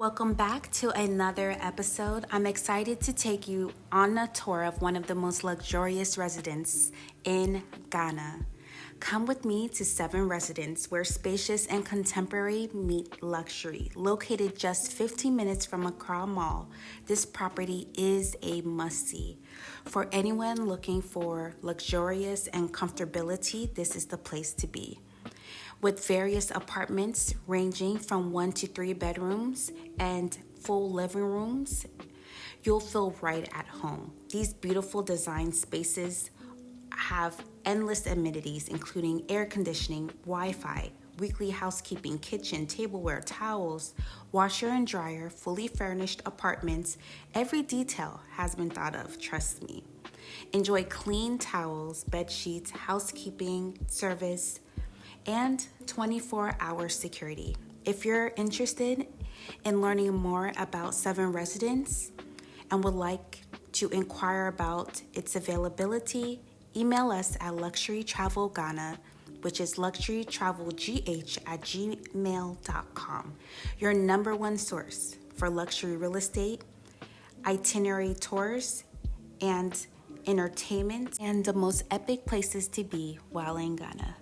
Welcome back to another episode. I'm excited to take you on a tour of one of the most luxurious residences in Ghana. Come with me to 7 Residence, where spacious and contemporary meet luxury. Located just 15 minutes from Accra Mall, this property is a must-see. For anyone looking for luxurious and comfortability, this is the place to be. With various apartments ranging from 1 to 3 bedrooms and full living rooms, you'll feel right at home. These beautiful design spaces have endless amenities, including air conditioning, Wi-Fi, weekly housekeeping, kitchen, tableware, towels, washer and dryer, fully furnished apartments. Every detail has been thought of, trust me. Enjoy clean towels, bed sheets, housekeeping service, and 24-hour security. If you're interested in learning more about 7 Residence and would like to inquire about its availability, email us at luxurytravelghana, which is luxurytravelgh@gmail.com. Your number one source for luxury real estate, itinerary tours, and entertainment, and the most epic places to be while in Ghana.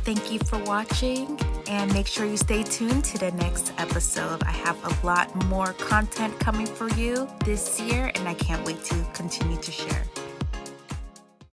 Thank you for watching, and make sure you stay tuned to the next episode. I have a lot more content coming for you this year, and I can't wait to continue to share.